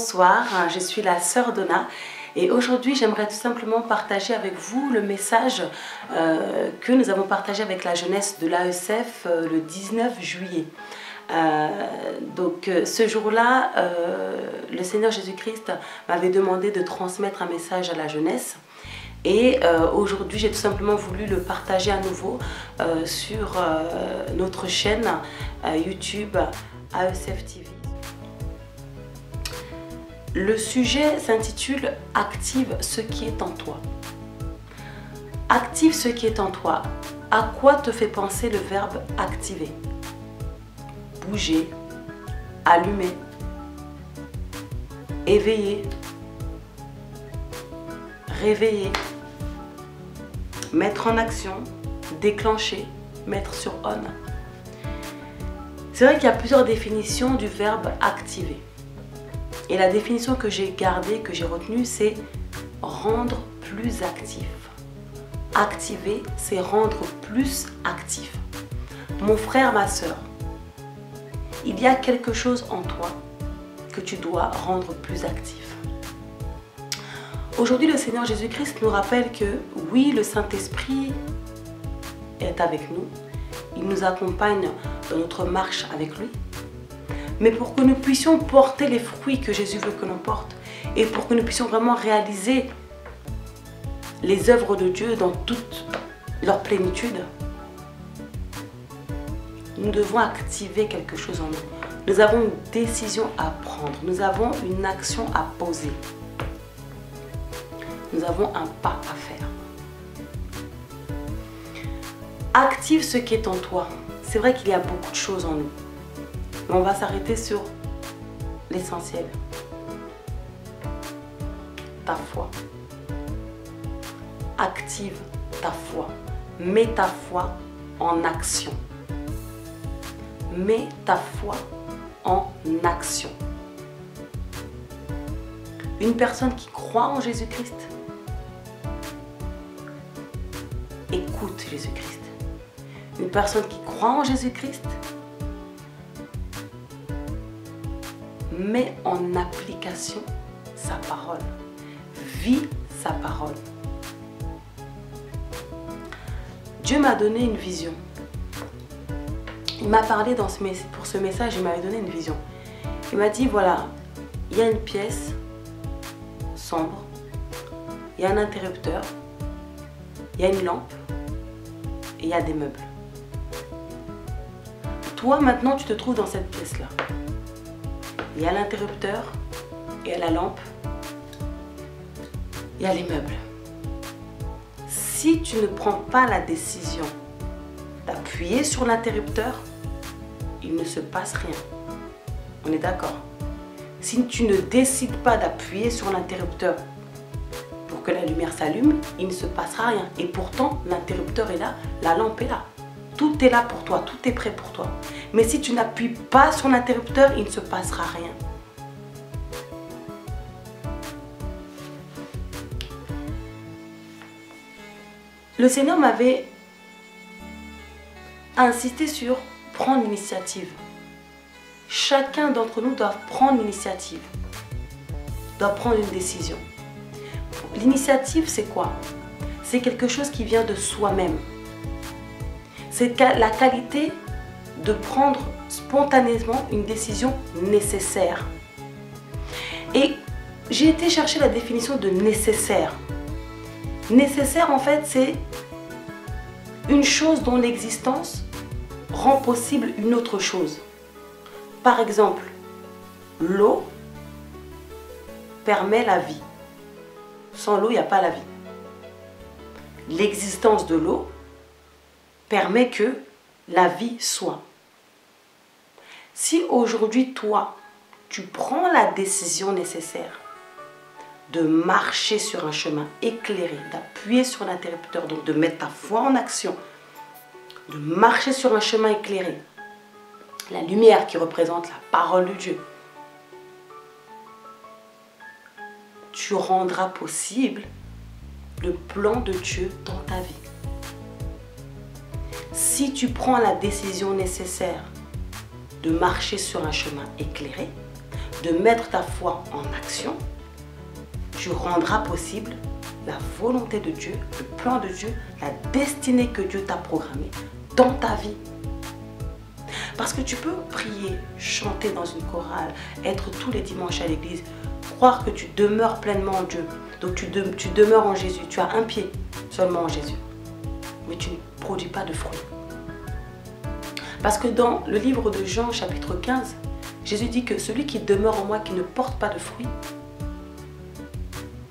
bonsoir, je suis la sœur Donna et aujourd'hui j'aimerais tout simplement partager avec vous le message que nous avons partagé avec la jeunesse de l'AECF le 19 juillet. Ce jour-là, le Seigneur Jésus-Christ m'avait demandé de transmettre un message à la jeunesse. Et aujourd'hui, j'ai tout simplement voulu le partager à nouveau sur notre chaîne YouTube AECF TV. Le sujet s'intitule « Active ce qui est en toi ». Active ce qui est en toi. À quoi te fait penser le verbe « activer » ? Bouger, allumer, éveiller, réveiller, mettre en action, déclencher, mettre sur on. C'est vrai qu'il y a plusieurs définitions du verbe activer. Et la définition que j'ai gardée, que j'ai retenue, c'est rendre plus actif. Activer, c'est rendre plus actif. Mon frère, ma soeur, il y a quelque chose en toi que tu dois rendre plus actif. Aujourd'hui, le Seigneur Jésus-Christ nous rappelle que oui, le Saint-Esprit est avec nous. Il nous accompagne dans notre marche avec lui. Mais pour que nous puissions porter les fruits que Jésus veut que l'on porte et pour que nous puissions vraiment réaliser les œuvres de Dieu dans toute leur plénitude, nous devons activer quelque chose en nous. Nous avons une décision à prendre. Nous avons une action à poser. Nous avons un pas à faire. Active ce qui est en toi. C'est vrai qu'il y a beaucoup de choses en nous. Mais on va s'arrêter sur l'essentiel. Ta foi. Active ta foi. Mets ta foi en action. Mets ta foi en action. Une personne qui croit en Jésus-Christ écoute Jésus-Christ. Une personne qui croit en Jésus-Christ met en application sa parole, vit sa parole. Dieu m'a donné une vision. Il m'a parlé pour ce message, il m'avait donné une vision. Il m'a dit, voilà, il y a une pièce sombre, il y a un interrupteur, il y a une lampe et il y a des meubles. Toi, maintenant, tu te trouves dans cette pièce-là. Il y a l'interrupteur, il y a la lampe, il y a les meubles. Si tu ne prends pas la décision d'appuyer sur l'interrupteur, il ne se passe rien. On est d'accord? Si tu ne décides pas d'appuyer sur l'interrupteur pour que la lumière s'allume, il ne se passera rien. Et pourtant, l'interrupteur est là, la lampe est là. Tout est là pour toi, tout est prêt pour toi. Mais si tu n'appuies pas sur l'interrupteur, il ne se passera rien. Le Seigneur m'avait insisté sur prendre l'initiative. Chacun d'entre nous doit prendre l'initiative, doit prendre une décision. L'initiative, c'est quoi? C'est quelque chose qui vient de soi-même. C'est la qualité de prendre spontanément une décision nécessaire. Et j'ai été chercher la définition de nécessaire. Nécessaire, en fait, c'est une chose dont l'existence rend possible une autre chose. Par exemple, l'eau permet la vie. Sans l'eau, il n'y a pas la vie. L'existence de l'eau permet que la vie soit. Si aujourd'hui, toi, tu prends la décision nécessaire de marcher sur un chemin éclairé, d'appuyer sur l'interrupteur, donc de mettre ta foi en action, de marcher sur un chemin éclairé, la lumière qui représente la parole de Dieu, tu rendras possible le plan de Dieu dans ta vie. Si tu prends la décision nécessaire de marcher sur un chemin éclairé, de mettre ta foi en action, tu rendras possible la volonté de Dieu, le plan de Dieu, la destinée que Dieu t'a programmée dans ta vie. Parce que tu peux prier, chanter dans une chorale, être tous les dimanches à l'église, croire que tu demeures pleinement en Dieu. Donc tu demeures en Jésus, tu as un pied seulement en Jésus. Mais tu ne produis pas de fruits. Parce que dans le livre de Jean chapitre 15, Jésus dit que celui qui demeure en moi, qui ne porte pas de fruits,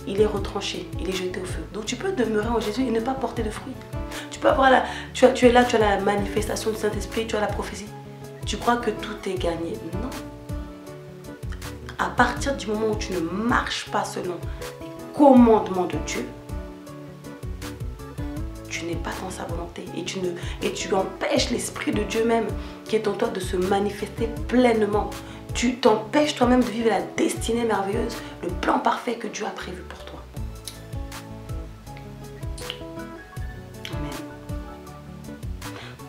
il est retranché, il est jeté au feu. Donc tu peux demeurer en Jésus et ne pas porter de fruits. Tu peux avoir tu es là, tu as la manifestation du Saint-Esprit, tu as la prophétie. Tu crois que tout est gagné. Non. À partir du moment où tu ne marches pas selon les commandements de Dieu, tu n'es pas dans sa volonté et tu empêches l'Esprit de Dieu même qui est en toi de se manifester pleinement. Tu t'empêches toi-même de vivre la destinée merveilleuse, le plan parfait que Dieu a prévu pour toi. Amen.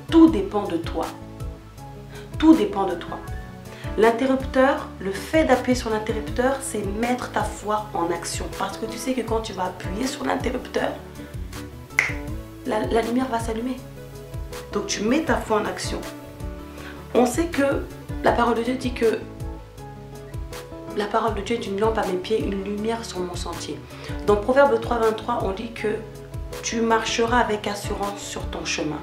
Tout dépend de toi. Tout dépend de toi. L'interrupteur, le fait d'appuyer sur l'interrupteur, c'est mettre ta foi en action. Parce que tu sais que quand tu vas appuyer sur l'interrupteur, la lumière va s'allumer. Donc tu mets ta foi en action. On sait que la parole de Dieu dit que la parole de Dieu est une lampe à mes pieds, une lumière sur mon sentier. Dans Proverbe 3, 23, on dit que tu marcheras avec assurance sur ton chemin.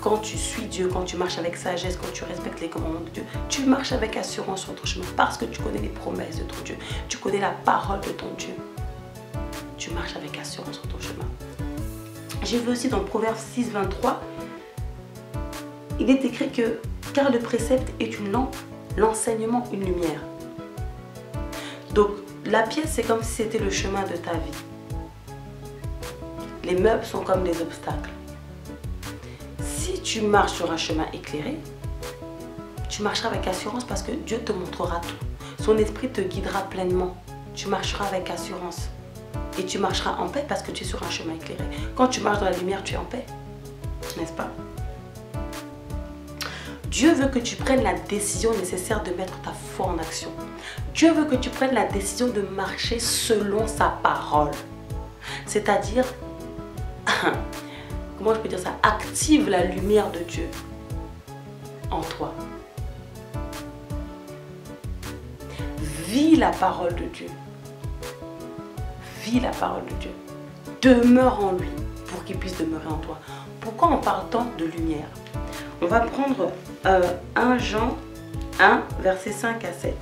Quand tu suis Dieu, quand tu marches avec sagesse, quand tu respectes les commandements de Dieu, tu marches avec assurance sur ton chemin parce que tu connais les promesses de ton Dieu. Tu connais la parole de ton Dieu. Tu marches avec assurance sur ton chemin. J'ai vu aussi dans Proverbe 6, 23, il est écrit que car le précepte est une lampe, l'enseignement une lumière. Donc la pièce, c'est comme si c'était le chemin de ta vie. Les meubles sont comme des obstacles. Si tu marches sur un chemin éclairé, tu marcheras avec assurance parce que Dieu te montrera tout. Son esprit te guidera pleinement. Tu marcheras avec assurance. Et tu marcheras en paix parce que tu es sur un chemin éclairé. Quand tu marches dans la lumière, tu es en paix. N'est-ce pas? Dieu veut que tu prennes la décision nécessaire de mettre ta foi en action. Dieu veut que tu prennes la décision de marcher selon sa parole. C'est-à-dire, comment je peux dire ça? Active la lumière de Dieu en toi. Vis la parole de Dieu. Vis la parole de Dieu. Demeure en lui pour qu'il puisse demeurer en toi. Pourquoi on parle tant de lumière? On va prendre 1 Jean 1, versets 5 à 7.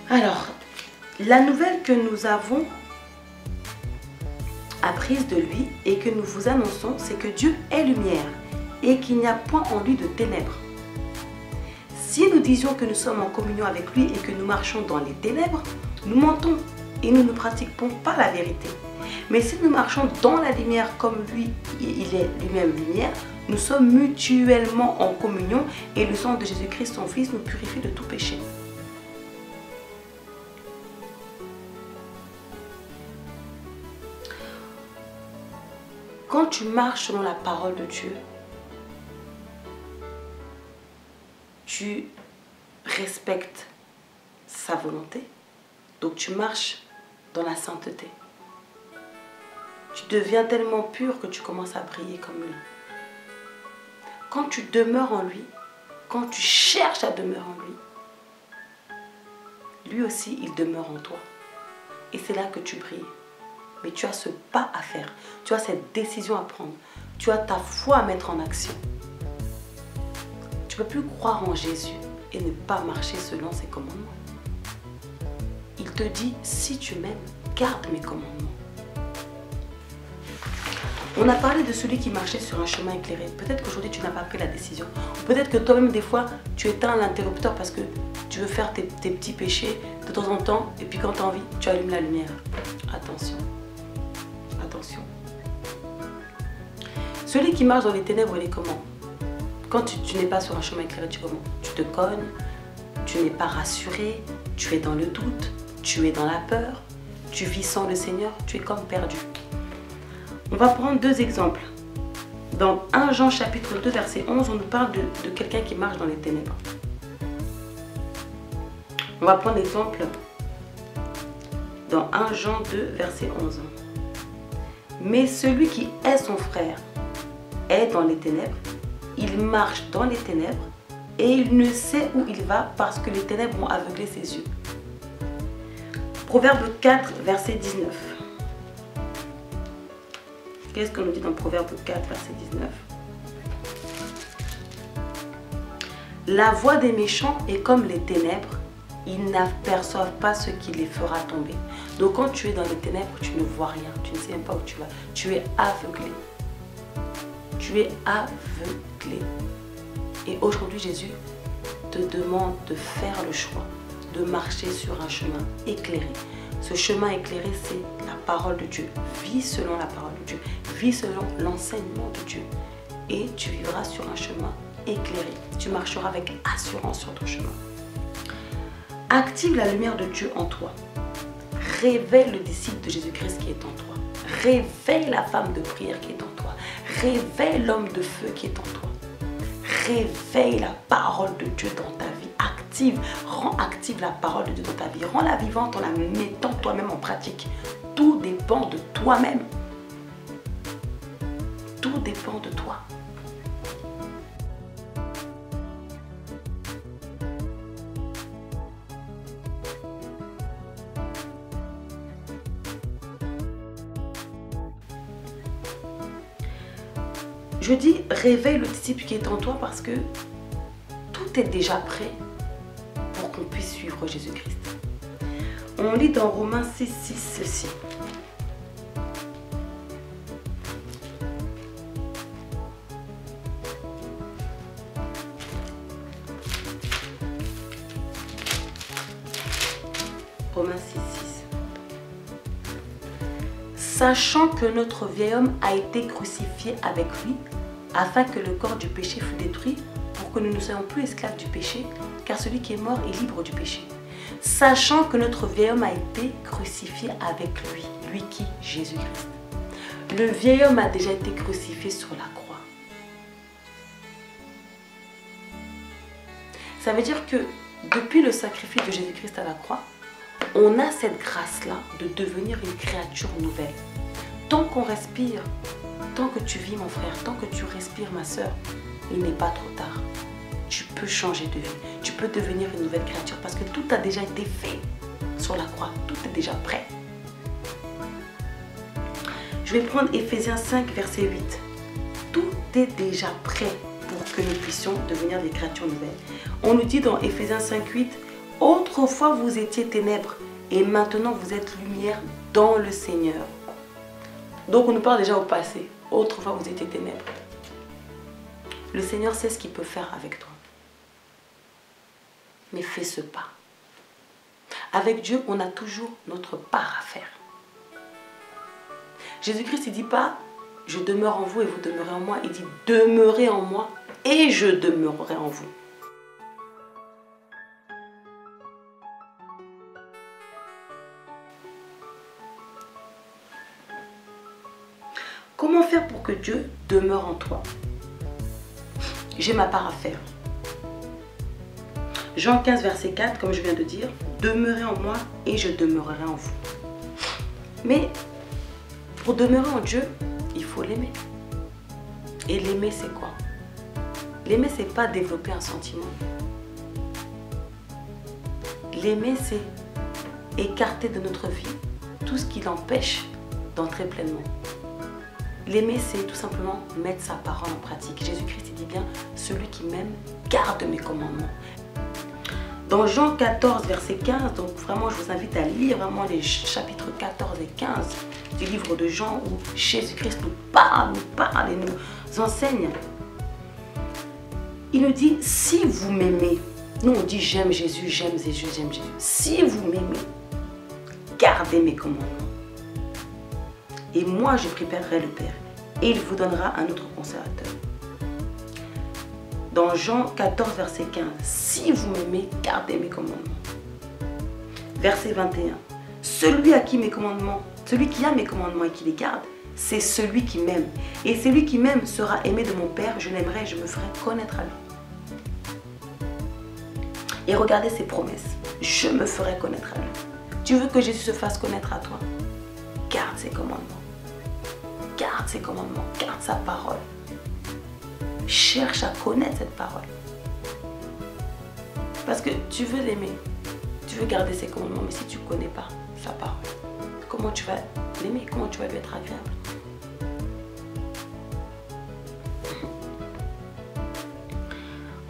Alors, la nouvelle que nous avons apprise de lui et que nous vous annonçons, c'est que Dieu est lumière et qu'il n'y a point en lui de ténèbres. Si nous disions que nous sommes en communion avec lui et que nous marchons dans les ténèbres, nous mentons et nous ne pratiquons pas la vérité. Mais si nous marchons dans la lumière comme lui, il est lui-même lumière, nous sommes mutuellement en communion et le sang de Jésus-Christ, son Fils, nous purifie de tout péché. Quand tu marches selon la parole de Dieu, tu respectes sa volonté, donc tu marches dans la sainteté. Tu deviens tellement pur que tu commences à briller comme lui. Quand tu demeures en lui, quand tu cherches à demeurer en lui, lui aussi il demeure en toi. Et c'est là que tu brilles. Mais tu as ce pas à faire, tu as cette décision à prendre, tu as ta foi à mettre en action. Tu ne peux plus croire en Jésus et ne pas marcher selon ses commandements. Il te dit, si tu m'aimes, garde mes commandements. On a parlé de celui qui marchait sur un chemin éclairé. Peut-être qu'aujourd'hui tu n'as pas pris la décision. Peut-être que toi-même des fois tu éteins l'interrupteur parce que tu veux faire tes petits péchés de temps en temps et puis quand tu as envie, tu allumes la lumière. Attention. Attention. Celui qui marche dans les ténèbres, il est comment? Quand tu n'es pas sur un chemin éclairé, tu es comment? Tu te cognes, tu n'es pas rassuré, tu es dans le doute, tu es dans la peur, tu vis sans le Seigneur, tu es comme perdu. On va prendre deux exemples. Dans 1 Jean chapitre 2 verset 11, on nous parle de quelqu'un qui marche dans les ténèbres. On va prendre l'exemple dans 1 Jean 2 verset 11. Mais celui qui est son frère est dans les ténèbres, il marche dans les ténèbres et il ne sait où il va parce que les ténèbres ont aveuglé ses yeux. Proverbe 4 verset 19. Qu'est-ce qu'on nous dit dans Proverbe 4 verset 19? La voie des méchants est comme les ténèbres, ils n'aperçoivent pas ce qui les fera tomber. Donc quand tu es dans les ténèbres, tu ne vois rien, tu ne sais même pas où tu vas. Tu es aveuglé. Tu es aveuglé. Et aujourd'hui, Jésus te demande de faire le choix, de marcher sur un chemin éclairé. Ce chemin éclairé, c'est la parole de Dieu. Vis selon la parole de Dieu. Vis selon l'enseignement de Dieu. Et tu vivras sur un chemin éclairé. Tu marcheras avec assurance sur ton chemin. Active la lumière de Dieu en toi. Réveille le disciple de Jésus-Christ qui est en toi. Réveille la femme de prière qui est en toi. Réveille l'homme de feu qui est en toi. Réveille la parole de Dieu dans ta vie. Rends active la parole de Dieu dans ta vie. Rends-la vivante en la mettant toi-même en pratique. Tout dépend de toi-même. Tout dépend de toi. Je dis réveille le disciple qui est en toi parce que tout est déjà prêt pour qu'on puisse suivre Jésus-Christ. On lit dans Romains 6, 6 ceci. Romains 6, 6. Sachant que notre vieil homme a été crucifié avec lui, afin que le corps du péché fût détruit, pour que nous ne soyons plus esclaves du péché, car celui qui est mort est libre du péché. Sachant que notre vieil homme a été crucifié avec lui. Lui qui? Jésus-Christ. Le vieil homme a déjà été crucifié sur la croix. Ça veut dire que depuis le sacrifice de Jésus-Christ à la croix, on a cette grâce-là de devenir une créature nouvelle. Tant qu'on respire, tant que tu vis mon frère, tant que tu respires ma soeur, il n'est pas trop tard. Tu peux changer de vie, tu peux devenir une nouvelle créature parce que tout a déjà été fait sur la croix, tout est déjà prêt. Je vais prendre Éphésiens 5 verset 8. Tout est déjà prêt pour que nous puissions devenir des créatures nouvelles. On nous dit dans Éphésiens 5, 8, autrefois vous étiez ténèbres et maintenant vous êtes lumière dans le Seigneur. Donc on nous parle déjà au passé. Autrefois vous étiez ténèbres. Le Seigneur sait ce qu'il peut faire avec toi. Mais fais ce pas. Avec Dieu, on a toujours notre part à faire. Jésus-Christ, il ne dit pas « Je demeure en vous et vous demeurez en moi ». Il dit « Demeurez en moi et je demeurerai en vous ». Comment faire pour que Dieu demeure en toi? J'ai ma part à faire. Jean 15, verset 4, comme je viens de dire, demeurez en moi et je demeurerai en vous. Mais pour demeurer en Dieu, il faut l'aimer. Et l'aimer, c'est quoi? L'aimer, c'est pas développer un sentiment. L'aimer, c'est écarter de notre vie tout ce qui l'empêche d'entrer pleinement. L'aimer, c'est tout simplement mettre sa parole en pratique. Jésus-Christ, il dit bien, celui qui m'aime garde mes commandements. Dans Jean 14, verset 15, donc vraiment, je vous invite à lire vraiment les chapitres 14 et 15 du livre de Jean où Jésus-Christ nous parle et nous enseigne. Il nous dit, si vous m'aimez, nous on dit j'aime Jésus, j'aime Jésus, j'aime Jésus. Si vous m'aimez, gardez mes commandements. Et moi, je prierai le Père et il vous donnera un autre consolateur. Dans Jean 14, verset 15, si vous m'aimez, gardez mes commandements. Verset 21, Celui à qui mes commandements, celui qui a mes commandements et qui les garde, c'est celui qui m'aime. Et celui qui m'aime sera aimé de mon Père, je l'aimerai et je me ferai connaître à lui. Et regardez ses promesses. Je me ferai connaître à lui. Tu veux que Jésus se fasse connaître à toi? Garde ses commandements. Garde ses commandements. Garde sa parole. Cherche à connaître cette parole. Parce que tu veux l'aimer. Tu veux garder ses commandements, mais si tu ne connais pas sa parole, comment tu vas l'aimer? Comment tu vas lui être agréable?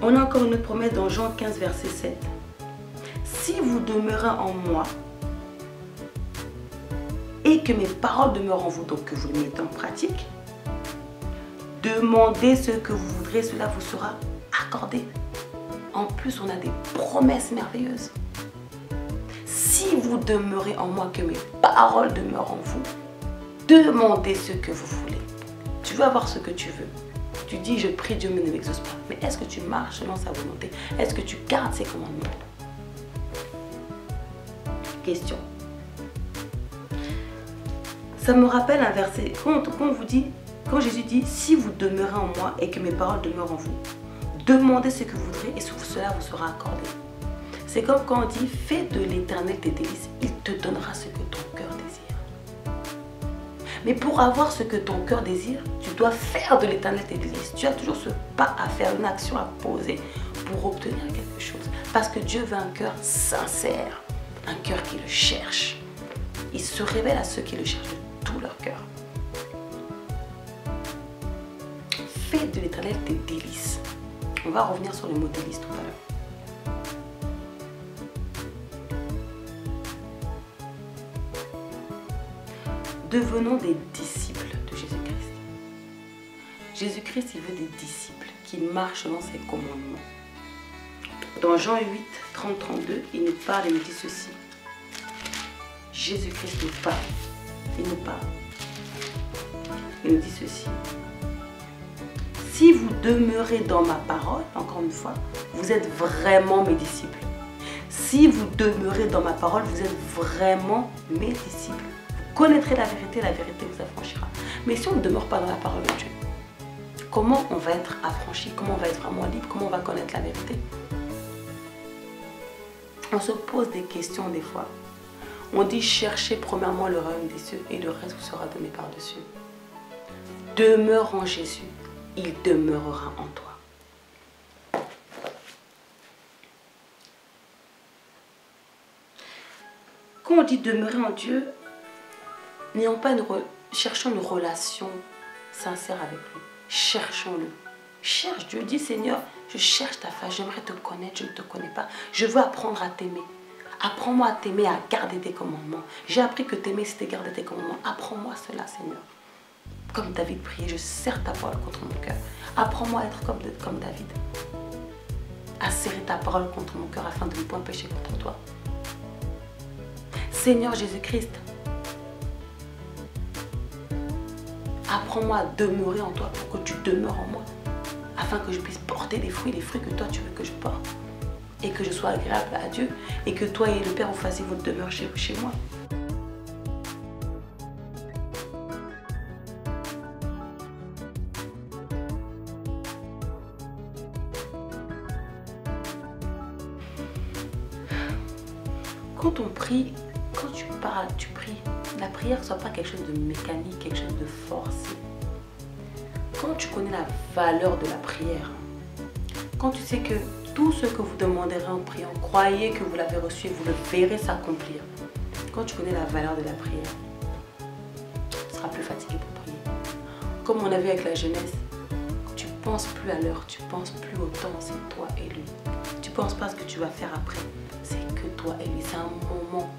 On a encore une autre promesse dans Jean 15, verset 7. Si vous demeurez en moi et que mes paroles demeurent en vous, donc que vous les mettez en pratique, demandez ce que vous voudrez, cela vous sera accordé. En plus, on a des promesses merveilleuses. Si vous demeurez en moi, que mes paroles demeurent en vous, demandez ce que vous voulez. Tu veux avoir ce que tu veux. Tu dis, je prie, Dieu ne m'exauce pas. Mais est-ce que tu marches selon sa volonté? Est-ce que tu gardes ses commandements? Question. Ça me rappelle un verset. Quand Jésus dit, si vous demeurez en moi et que mes paroles demeurent en vous, demandez ce que vous voudrez et cela vous sera accordé. C'est comme quand on dit, fais de l'Éternel tes délices, il te donnera ce que ton cœur désire. Mais pour avoir ce que ton cœur désire, tu dois faire de l'Éternel tes délices. Tu as toujours ce pas à faire, une action à poser pour obtenir quelque chose. Parce que Dieu veut un cœur sincère, un cœur qui le cherche. Il se révèle à ceux qui le cherchent de tout leur cœur. Fais de l'Éternel tes délices. On va revenir sur le mot délices tout à l'heure. Devenons des disciples de Jésus-Christ. Jésus-Christ, il veut des disciples qui marchent selon ses commandements. Dans Jean 8, 30-32, il nous parle et nous dit ceci. Jésus-Christ nous parle. Il nous parle. Il nous dit ceci. Si vous demeurez dans ma parole, encore une fois, vous êtes vraiment mes disciples. Si vous demeurez dans ma parole, vous êtes vraiment mes disciples. Vous connaîtrez la vérité vous affranchira. Mais si on ne demeure pas dans la parole de Dieu, comment on va être affranchi? Comment on va être vraiment libre? Comment on va connaître la vérité? On se pose des questions des fois. On dit cherchez premièrement le royaume des cieux et le reste vous sera donné par-dessus. Demeure en Jésus, il demeurera en toi. Quand on dit demeurer en Dieu, cherchons une relation sincère avec lui. Cherchons-le. Cherche Dieu. Dis Seigneur, je cherche ta face, j'aimerais te connaître, je ne te connais pas. Je veux apprendre à t'aimer. Apprends-moi à t'aimer, à garder tes commandements. J'ai appris que t'aimer, c'était garder tes commandements. Apprends-moi cela, Seigneur. Comme David priait, je serre ta parole contre mon cœur. Apprends-moi à être comme David. À serrer ta parole contre mon cœur afin de ne point pécher contre toi. Seigneur Jésus-Christ, apprends-moi à demeurer en toi pour que tu demeures en moi. Afin que je puisse porter les fruits que toi tu veux que je porte. Et que je sois agréable à Dieu. Et que toi et le Père vous fassiez votre demeure chez moi. Quand on prie, quand tu parles, tu pries, la prière ne soit pas quelque chose de mécanique, quelque chose de forcé. Quand tu connais la valeur de la prière, quand tu sais que tout ce que vous demanderez en priant, croyez que vous l'avez reçu et vous le verrez s'accomplir. Quand tu connais la valeur de la prière, tu seras plus fatigué pour prier. Comme on a vu avec la jeunesse, tu ne penses plus à l'heure, tu ne penses plus au temps, c'est toi et lui. Tu ne penses pas à ce que tu vas faire après, c'est que toi et lui, c'est un moment.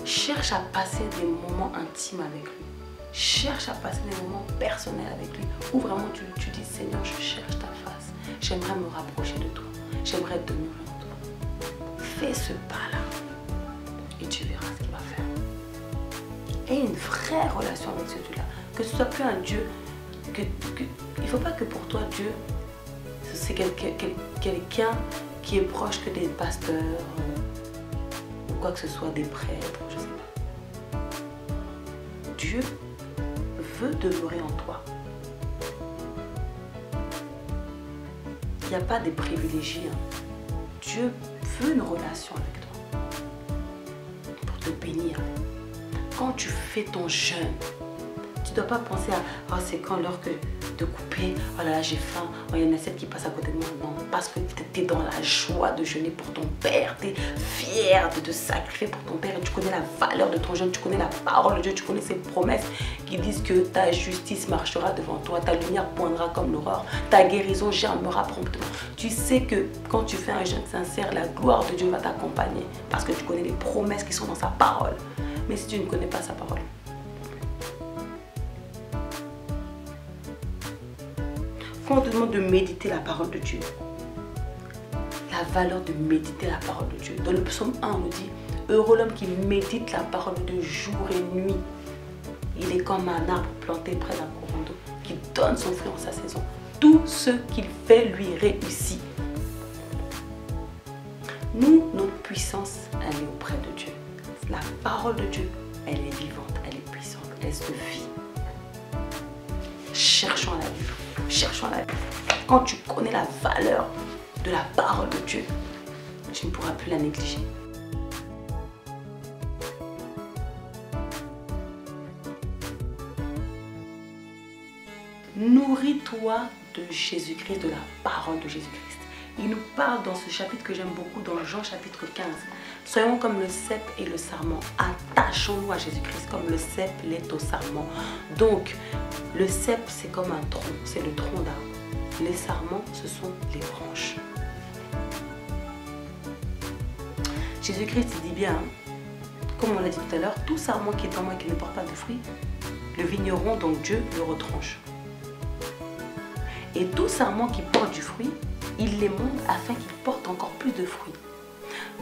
Cherche à passer des moments intimes avec lui. Cherche à passer des moments personnels avec lui, où vraiment tu dis Seigneur, je cherche ta face, j'aimerais me rapprocher de toi, j'aimerais demeurer en toi. Fais ce pas-là et tu verras ce qu'il va faire. Aie une vraie relation avec ce Dieu-là, que ce soit plus un Dieu, il ne faut pas que pour toi Dieu, c'est quelqu'un qui est proche que des pasteurs ou quoi que ce soit, des prêtres, je sais pas. Dieu veut demeurer en toi. Il n'y a pas de privilégiés. Dieu veut une relation avec toi pour te bénir. Quand tu fais ton jeûne, tu ne dois pas penser à oh, c'est quand l'heure de couper, oh là là j'ai faim, oh, il y en a celle qui passe à côté de moi. Non, parce que tu es dans la joie de jeûner pour ton Père, tu es fier de te sacrifier pour ton Père et tu connais la valeur de ton jeûne, tu connais la parole de Dieu, tu connais ses promesses qui disent que ta justice marchera devant toi, ta lumière poindra comme l'aurore, ta guérison germera promptement. Tu sais que quand tu fais un jeûne sincère, la gloire de Dieu va t'accompagner parce que tu connais les promesses qui sont dans sa parole. Mais si tu ne connais pas sa parole, quand on te demande de méditer la parole de Dieu, la valeur de méditer la parole de Dieu. Dans le psaume 1, on nous dit, heureux l'homme qui médite la parole de jour et nuit. Il est comme un arbre planté près d'un courant d'eau qui donne son fruit en sa saison. Tout ce qu'il fait lui réussit. Nous, notre puissance, elle est auprès de Dieu. La parole de Dieu, elle est vivante, elle est puissante, elle se vit. Cherchons à la vivre. Cherchons à la vivre. Quand tu connais la valeur de la parole de Dieu, tu ne pourras plus la négliger. Nourris-toi de Jésus-Christ, de la parole de Jésus-Christ. Il nous parle dans ce chapitre que j'aime beaucoup, dans Jean chapitre 15. Soyons comme le cep et le sarment. Attachons-nous à Jésus-Christ comme le cep l'est au sarment. Donc, le cep, c'est comme un tronc, c'est le tronc d'arbre. Les sarments, ce sont les branches. Jésus-Christ dit bien, comme on l'a dit tout à l'heure, tout sarment qui est en moi et qui ne porte pas de fruits, le vigneron, donc Dieu, le retranche. Et tout sarment qui porte du fruit, il les monte afin qu'il porte encore plus de fruits.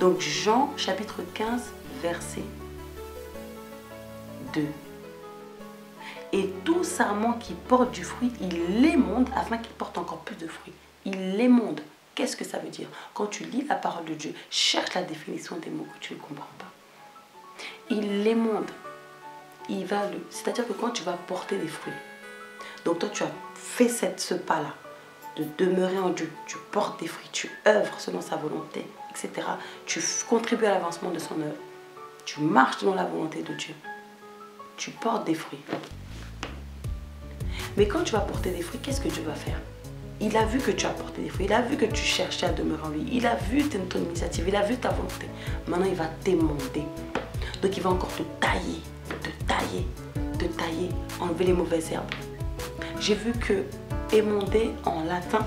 Donc Jean chapitre 15 verset 2. Et tout sarment qui porte du fruit, il l'émonde afin qu'il porte encore plus de fruits. Il l'émonde. Qu'est-ce que ça veut dire? Quand tu lis la parole de Dieu, cherche la définition des mots que tu ne comprends pas. Il l'émonde. C'est-à-dire que quand tu vas porter des fruits, donc toi tu as fait ce pas-là, de demeurer en Dieu, tu portes des fruits, tu œuvres selon sa volonté, etc. Tu contribues à l'avancement de son œuvre. Tu marches dans la volonté de Dieu. Tu portes des fruits. Mais quand tu vas porter des fruits, qu'est-ce que Dieu va faire? Il a vu que tu as porté des fruits, il a vu que tu cherchais à demeurer en lui, il a vu ton initiative, il a vu ta volonté. Maintenant, il va t'émonder. Donc, il va encore te tailler, enlever les mauvaises herbes. J'ai vu que émonder en latin,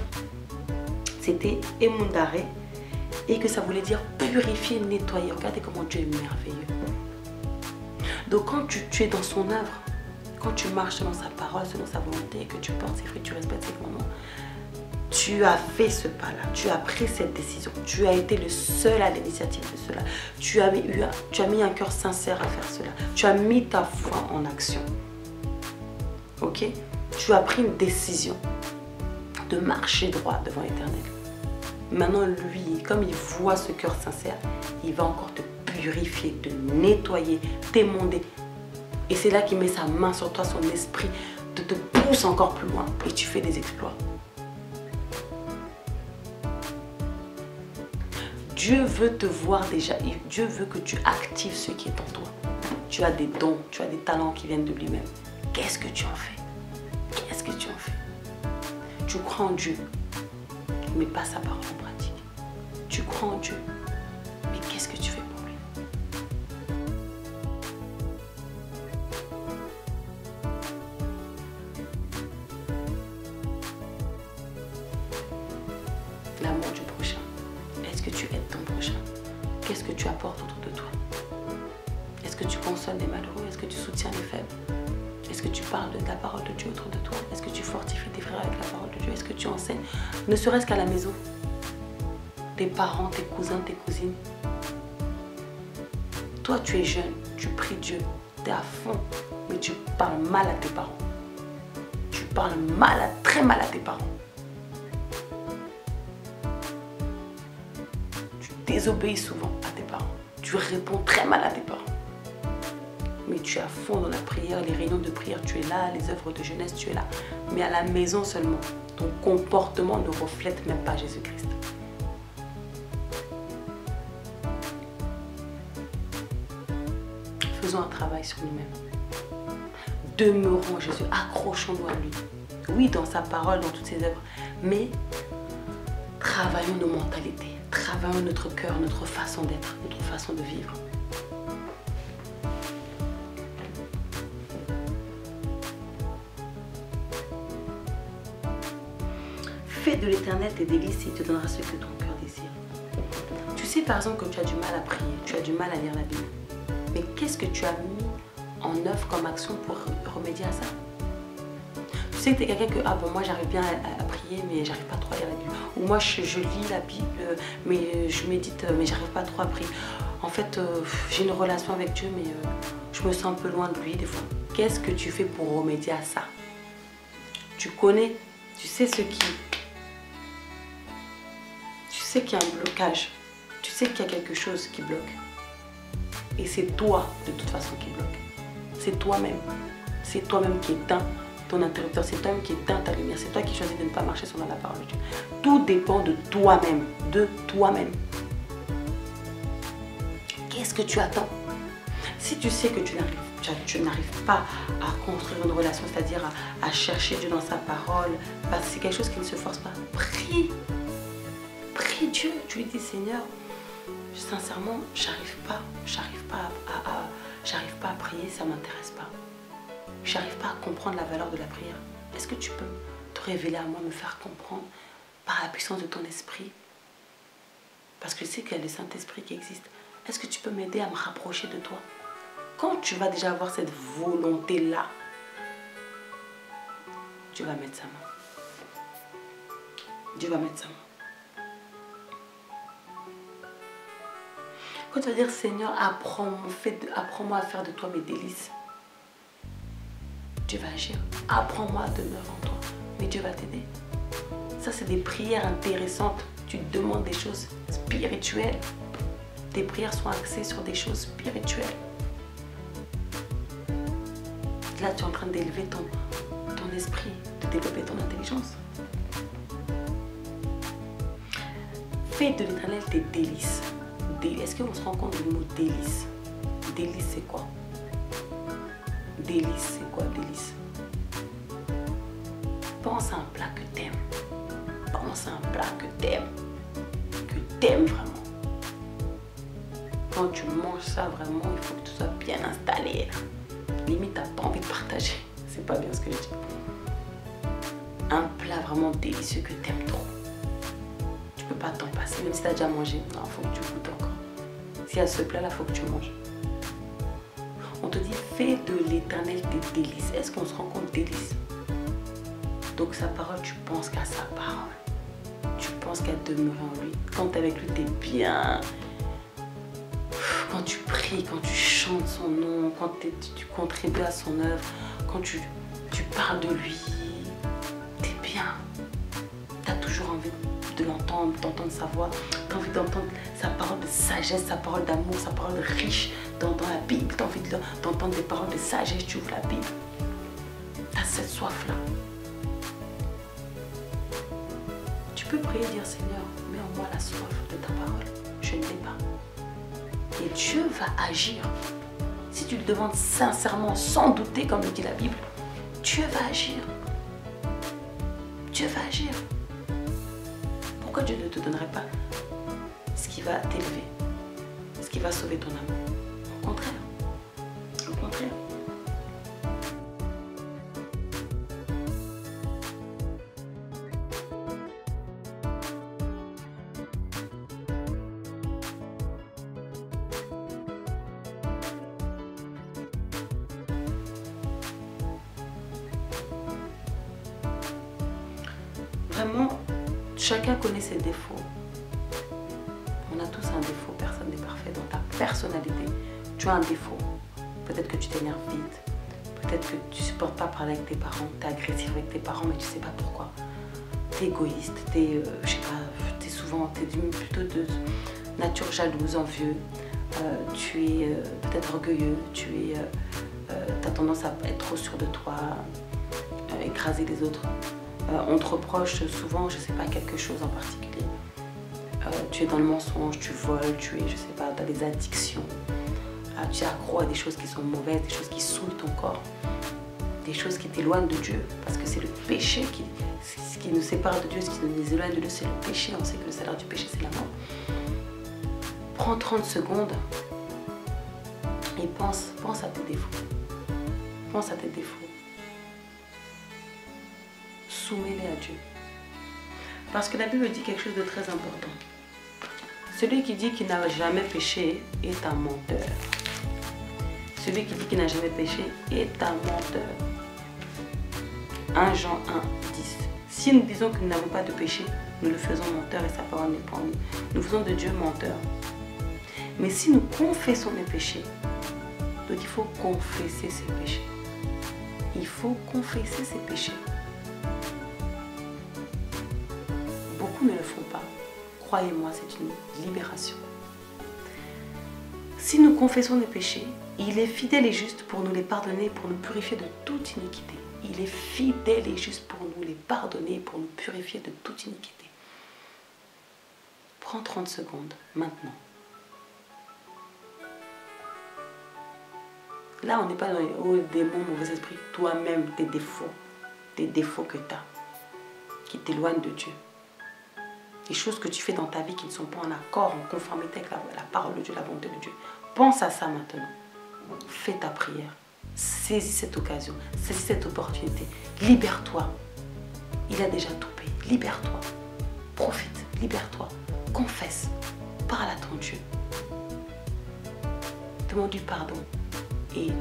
c'était emundare, et que ça voulait dire purifier, nettoyer. Regardez comment Dieu est merveilleux. Donc quand tu es dans son œuvre, quand tu marches selon sa parole, selon sa volonté, et que tu portes ses fruits, tu respectes ses commandements, tu as fait ce pas-là, tu as pris cette décision, tu as été le seul à l'initiative de cela, tu as mis un cœur sincère à faire cela, tu as mis ta foi en action. Ok? Tu as pris une décision de marcher droit devant l'Éternel. Maintenant, lui, comme il voit ce cœur sincère, il va encore te purifier, te nettoyer, t'émonder. Et c'est là qu'il met sa main sur toi, son esprit, te pousse encore plus loin et tu fais des exploits. Dieu veut te voir déjà. Dieu veut que tu actives ce qui est en toi. Tu as des dons, tu as des talents qui viennent de lui-même. Qu'est-ce que tu en fais? Qu'est-ce que tu en fais? Tu crois en Dieu, mais pas sa parole en pratique. Tu crois en Dieu, mais qu'est-ce que tu fais pour lui? L'amour du prochain. Est-ce que tu aides ton prochain? Qu'est-ce que tu apportes autour de toi? Est-ce que tu consoles les malheureux? Est-ce que tu soutiens les faibles? Est-ce que tu parles de la parole de Dieu autour de toi? Est-ce que tu fortifies tes frères avec la parole de Dieu? Est-ce que tu enseignes, ne serait-ce qu'à la maison, tes parents, tes cousins, tes cousines? Toi, tu es jeune, tu pries Dieu, tu es à fond, mais tu parles mal à tes parents. Tu parles très mal à tes parents. Tu désobéis souvent à tes parents. tu réponds très mal à tes parents. Mais tu es à fond dans la prière, les réunions de prière, tu es là, les œuvres de jeunesse, tu es là. Mais à la maison seulement, ton comportement ne reflète même pas Jésus-Christ. Faisons un travail sur nous-mêmes. Demeurons Jésus, accrochons-nous à lui. Oui, dans sa parole, dans toutes ses œuvres. Mais travaillons nos mentalités, travaillons notre cœur, notre façon d'être, notre façon de vivre. Fais de l'Éternel tes délices et il te donnera ce que ton cœur désire. Tu sais par exemple que tu as du mal à prier, tu as du mal à lire la Bible. Mais qu'est-ce que tu as mis en œuvre comme action pour remédier à ça? Tu sais que tu es quelqu'un que, ah bon, moi j'arrive bien à prier, mais j'arrive pas trop à lire la Bible. Ou moi je lis la Bible, mais je médite, mais j'arrive pas trop à prier. En fait, j'ai une relation avec Dieu, mais je me sens un peu loin de lui des fois. Qu'est-ce que tu fais pour remédier à ça? Tu connais, tu sais ce qui... Tu sais qu'il y a un blocage. Tu sais qu'il y a quelque chose qui bloque. Et c'est toi, de toute façon, qui bloque. C'est toi-même. C'est toi-même qui éteins ton interrupteur. C'est toi-même qui éteins ta lumière. C'est toi qui choisis de ne pas marcher selon la parole de Dieu. Tout dépend de toi-même. De toi-même. Qu'est-ce que tu attends? Si tu sais que tu n'arrives pas à construire une relation, c'est-à-dire à chercher Dieu dans sa parole, parce que c'est quelque chose qui ne se force pas, prie. Prie Dieu. Tu lui dis, Seigneur, sincèrement, j'arrive pas à prier, ça m'intéresse pas. J'arrive pas à comprendre la valeur de la prière. Est-ce que tu peux te révéler à moi, me faire comprendre par la puissance de ton esprit? Parce que je sais qu'il y a le Saint-Esprit qui existe. Est-ce que tu peux m'aider à me rapprocher de toi? Quand tu vas déjà avoir cette volonté-là, Dieu va mettre sa main. Dieu va mettre sa main. Quand tu vas dire, Seigneur, apprends-moi à faire de toi mes délices. Dieu va agir. Apprends-moi à demeurer en toi. Mais Dieu va t'aider. Ça, c'est des prières intéressantes. Tu te demandes des choses spirituelles. Tes prières sont axées sur des choses spirituelles. Là, tu es en train d'élever ton esprit, de développer ton intelligence. Fais de l'Éternel tes délices. Est-ce qu'on se rend compte du mot délice? Délice, c'est quoi? Délice, c'est quoi délice? Pense à un plat que t'aimes. Pense à un plat que t'aimes. Que t'aimes vraiment. Quand tu manges ça, vraiment, il faut que tu sois bien installé. Limite, t'as pas envie de partager. C'est pas bien ce que je dis. Un plat vraiment délicieux que t'aimes trop. Tu peux pas t'en passer, même si tu as déjà mangé. Non, il faut que tu goûtes encore. S'il y a ce plat-là, il faut que tu manges. On te dit, fais de l'Éternel tes délices. Est-ce qu'on se rend compte délices? Donc sa parole, tu penses qu'à sa parole. Tu penses qu'à demeurer en lui. Quand tu es avec lui, tu es bien. Quand tu pries, quand tu chantes son nom, quand tu contribues à son œuvre, quand tu parles de lui, tu es bien. Tu as toujours envie de l'entendre, d'entendre sa voix, tu as envie d'entendre sa parole de sagesse, sa parole d'amour, sa parole riche dans la Bible, tu as envie d'entendre des paroles de sagesse, tu ouvres la Bible. Tu as cette soif-là. Tu peux prier et dire, Seigneur, mets en moi la soif de ta parole, je ne l'ai pas. Et Dieu va agir. Si tu le demandes sincèrement, sans douter, comme le dit la Bible, Dieu va agir. Dieu va agir. Pourquoi Dieu ne te donnerait pas ce qui va t'élever, ce qui va sauver ton âme? Au contraire. Au contraire. Vraiment, chacun connaît ses défauts. On a tous un défaut, personne n'est parfait. Dans ta personnalité, tu as un défaut. Peut-être que tu t'énerves vite. Peut-être que tu ne supportes pas parler avec tes parents. Tu es agressif avec tes parents, mais tu ne sais pas pourquoi. Tu es égoïste, je sais pas, t'es plutôt de nature jalouse, envieux. tu es peut-être orgueilleux, tu as tendance à être trop sûr de toi, écraser les autres. On te reproche souvent, je ne sais pas, quelque chose en particulier. Tu es dans le mensonge, tu voles, tu es, je sais pas, tu as des addictions. Tu es accro à des choses qui sont mauvaises, des choses qui souillent ton corps, des choses qui t'éloignent de Dieu, parce que c'est le péché ce qui nous sépare de Dieu, ce qui nous éloigne de Dieu, c'est le péché. On sait que le salaire du péché, c'est la mort. Prends 30 secondes et pense à tes défauts. Pense à tes défauts. Soumets-les à Dieu. Parce que la Bible dit quelque chose de très important. Celui qui dit qu'il n'a jamais péché est un menteur. Celui qui dit qu'il n'a jamais péché est un menteur. 1 Jean 1, 10. Si nous disons que nous n'avons pas de péché, nous le faisons menteur et sa parole n'est pas en nous. Nous faisons de Dieu menteur. Mais si nous confessons les péchés, donc il faut confesser ses péchés. Il faut confesser ses péchés. Beaucoup ne le font pas. Croyez-moi, c'est une libération. Si nous confessons les péchés, il est fidèle et juste pour nous les pardonner, pour nous purifier de toute iniquité. Il est fidèle et juste pour nous les pardonner, pour nous purifier de toute iniquité. Prends 30 secondes, maintenant. Là, on n'est pas dans les hauts démons, mauvais esprits. Toi-même, tes défauts que tu as, qui t'éloignent de Dieu. Les choses que tu fais dans ta vie qui ne sont pas en accord, en conformité avec la parole de Dieu, la volonté de Dieu. Pense à ça maintenant. Fais ta prière. Saisis cette occasion. Saisis cette opportunité. Libère-toi. Il a déjà tout payé. Libère-toi. Profite. Libère-toi. Confesse. Parle à ton Dieu. Demande du pardon. Et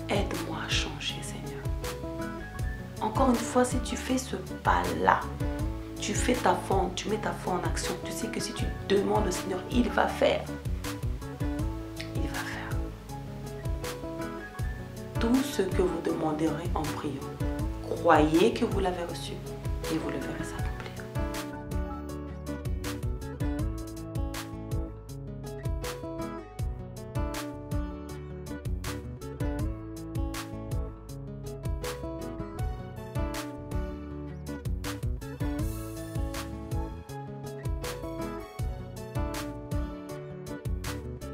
aide-moi à changer, Seigneur. Encore une fois, si tu fais ce pas-là, tu fais ta foi, tu mets ta foi en action. Tu sais que si tu demandes au Seigneur, il va faire. Il va faire. Tout ce que vous demanderez en priant, croyez que vous l'avez reçu et vous le verrez s'accomplir.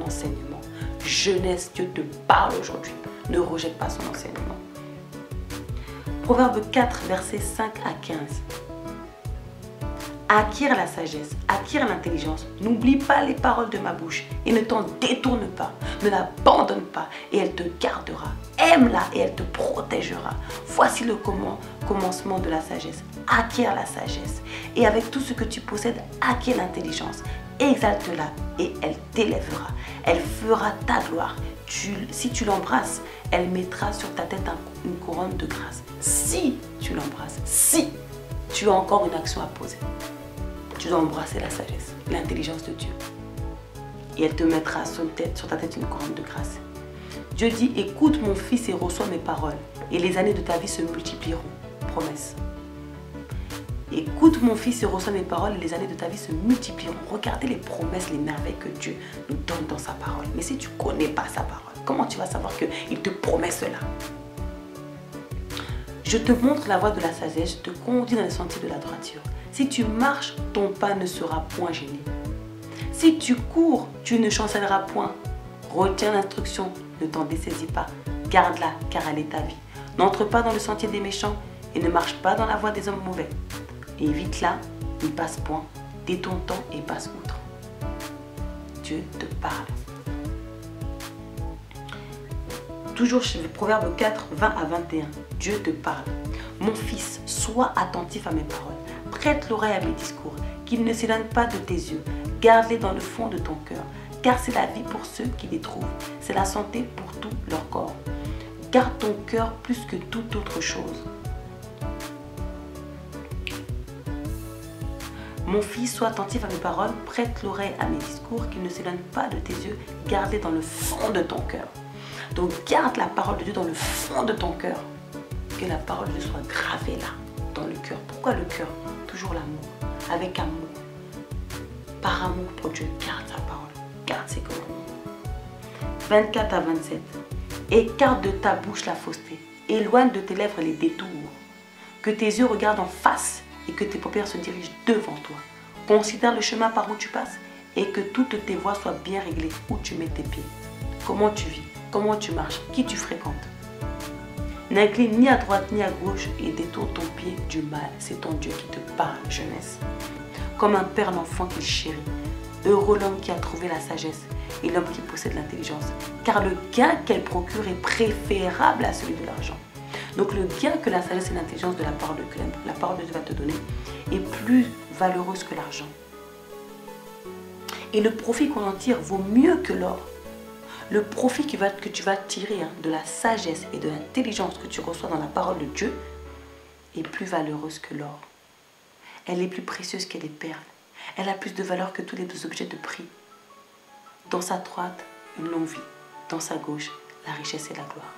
Enseignement. Jeunesse, Dieu te parle aujourd'hui. Ne rejette pas son enseignement. Proverbe 4, versets 5 à 15. Acquiert la sagesse, acquiert l'intelligence. N'oublie pas les paroles de ma bouche et ne t'en détourne pas. Ne l'abandonne pas et elle te gardera. Aime-la et elle te protégera. Voici le commencement de la sagesse. Acquiert la sagesse. Et avec tout ce que tu possèdes, acquiert l'intelligence. Exalte-la et elle t'élèvera. Elle fera ta gloire. Si tu l'embrasses, elle mettra sur ta tête une couronne de grâce. Si tu l'embrasses, si tu as encore une action à poser, tu dois embrasser la sagesse, l'intelligence de Dieu. Et elle te mettra sur ta tête une couronne de grâce. Dieu dit, écoute mon fils et reçois mes paroles. Et les années de ta vie se multiplieront. Promesse. Écoute mon fils et reçois mes paroles et les années de ta vie se multiplieront. Regardez les promesses, les merveilles que Dieu nous donne dans sa parole. Mais si tu ne connais pas sa parole, comment tu vas savoir qu'il te promet cela? Je te montre la voie de la sagesse, je te conduis dans les sentiers de la droiture. Si tu marches, ton pas ne sera point gêné. Si tu cours, tu ne chancelleras point. Retiens l'instruction, ne t'en dessaisis pas. Garde-la, car elle est ta vie. N'entre pas dans le sentier des méchants et ne marche pas dans la voie des hommes mauvais. Évite-la, n'y passe point, détourne-toi et passe outre. Dieu te parle. Toujours chez Proverbe 4, 20 à 21. Dieu te parle. Mon fils, sois attentif à mes paroles. Prête l'oreille à mes discours, qu'ils ne s'éloignent pas de tes yeux. Garde-les dans le fond de ton cœur, car c'est la vie pour ceux qui les trouvent. C'est la santé pour tout leur corps. Garde ton cœur plus que toute autre chose. Mon fils, sois attentif à mes paroles, prête l'oreille à mes discours, qu'ils ne s'éloignent pas de tes yeux, garde-les dans le fond de ton cœur. Donc garde la parole de Dieu dans le fond de ton cœur. Que la parole de Dieu soit gravée là, dans le cœur. Pourquoi le cœur? Toujours l'amour, avec amour. Par amour pour Dieu, garde sa parole, garde ses commandements. 24 à 27. Écarte de ta bouche la fausseté. Éloigne de tes lèvres les détours. Que tes yeux regardent en face et que tes paupières se dirigent devant toi. Considère le chemin par où tu passes et que toutes tes voies soient bien réglées où tu mets tes pieds. Comment tu vis, comment tu marches, qui tu fréquentes. N'incline ni à droite ni à gauche et détourne ton pied du mal. C'est ton Dieu qui te parle, jeunesse. Comme un père l'enfant qu'il chérit. Heureux l'homme qui a trouvé la sagesse et l'homme qui possède l'intelligence. Car le gain qu'elle procure est préférable à celui de l'argent. Donc le gain que la sagesse et l'intelligence de la parole de Dieu va te donner est plus valeureuse que l'argent. Et le profit qu'on en tire vaut mieux que l'or. Le profit que tu vas tirer de la sagesse et de l'intelligence que tu reçois dans la parole de Dieu est plus valeureuse que l'or. Elle est plus précieuse que les perles. Elle a plus de valeur que tous les deux objets de prix. Dans sa droite, une longue vie. Dans sa gauche, la richesse et la gloire.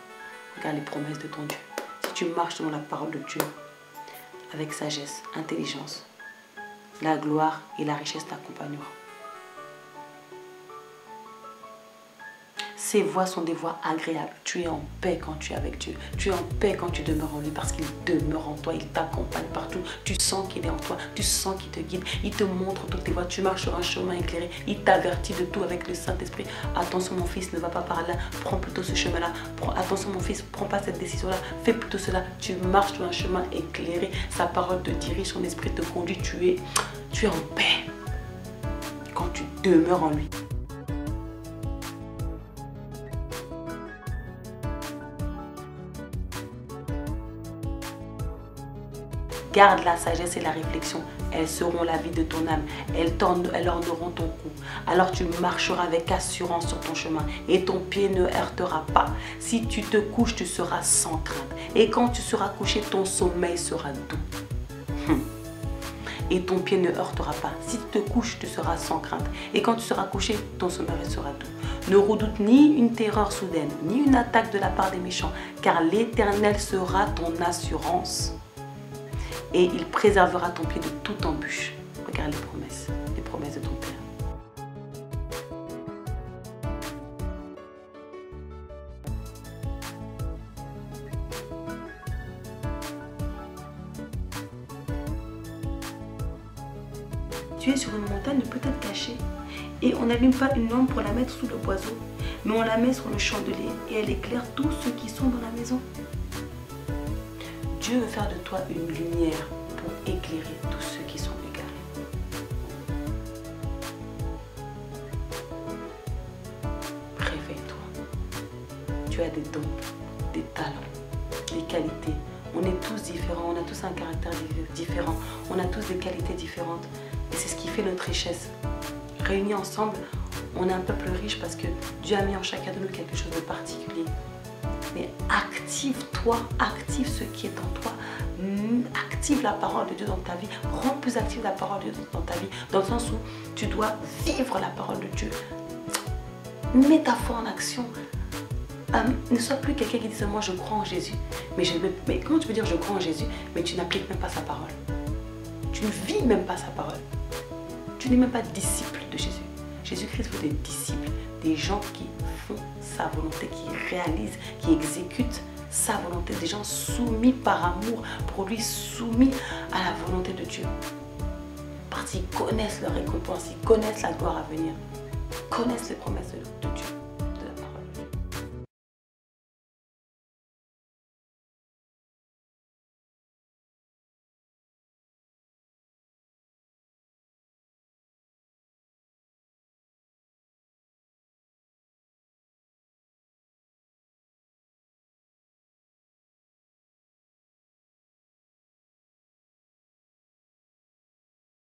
Regarde les promesses de ton Dieu. Si tu marches dans la parole de Dieu, avec sagesse, intelligence, la gloire et la richesse t'accompagneront. Ces voies sont des voies agréables. Tu es en paix quand tu es avec Dieu. Tu es en paix quand tu demeures en lui parce qu'il demeure en toi. Il t'accompagne partout. Tu sens qu'il est en toi. Tu sens qu'il te guide. Il te montre toutes tes voies. Tu marches sur un chemin éclairé. Il t'avertit de tout avec le Saint-Esprit. Attention mon fils, ne va pas par là. Prends plutôt ce chemin-là. Attention mon fils, prends pas cette décision-là. Fais plutôt cela. Tu marches sur un chemin éclairé. Sa parole te dirige. Son esprit te conduit. Tu es en paix quand tu demeures en lui. Garde la sagesse et la réflexion. Elles seront la vie de ton âme. Elles orneront ton cou. Alors tu marcheras avec assurance sur ton chemin et ton pied ne heurtera pas. Si tu te couches, tu seras sans crainte. Et quand tu seras couché, ton sommeil sera doux. Et ton pied ne heurtera pas. Si tu te couches, tu seras sans crainte. Et quand tu seras couché, ton sommeil sera doux. Ne redoute ni une terreur soudaine, ni une attaque de la part des méchants, car l'Éternel sera ton assurance. Et il préservera ton pied de toute embûche. Regarde les promesses de ton Père. Tu es sur une montagne peut-être cachée et on n'allume pas une lampe pour la mettre sous le boiseau, mais on la met sur le chandelier et elle éclaire tous ceux qui sont dans la maison. Dieu veut faire de toi une lumière pour éclairer tous ceux qui sont égarés. Réveille-toi. Tu as des dons, des talents, des qualités. On est tous différents, on a tous un caractère différent, on a tous des qualités différentes. Et c'est ce qui fait notre richesse. Réunis ensemble, on est un peuple riche parce que Dieu a mis en chacun de nous quelque chose de particulier. Mais active-toi, active ce qui est en toi, active la parole de Dieu dans ta vie, rends plus active la parole de Dieu dans ta vie, dans le sens où tu dois vivre la parole de Dieu. Mets ta foi en action. Ne sois plus quelqu'un qui dit moi je crois en Jésus, mais comment tu peux dire je crois en Jésus, mais tu n'appliques même pas sa parole. Tu ne vis même pas sa parole. Tu n'es même pas disciple de Jésus. Jésus-Christ veut des disciples, des gens qui font sa volonté, qui réalisent, qui exécutent sa volonté, des gens soumis par amour pour lui, soumis à la volonté de Dieu. Parce qu'ils connaissent leur récompense, ils connaissent la gloire à venir, connaissent les promesses de Dieu.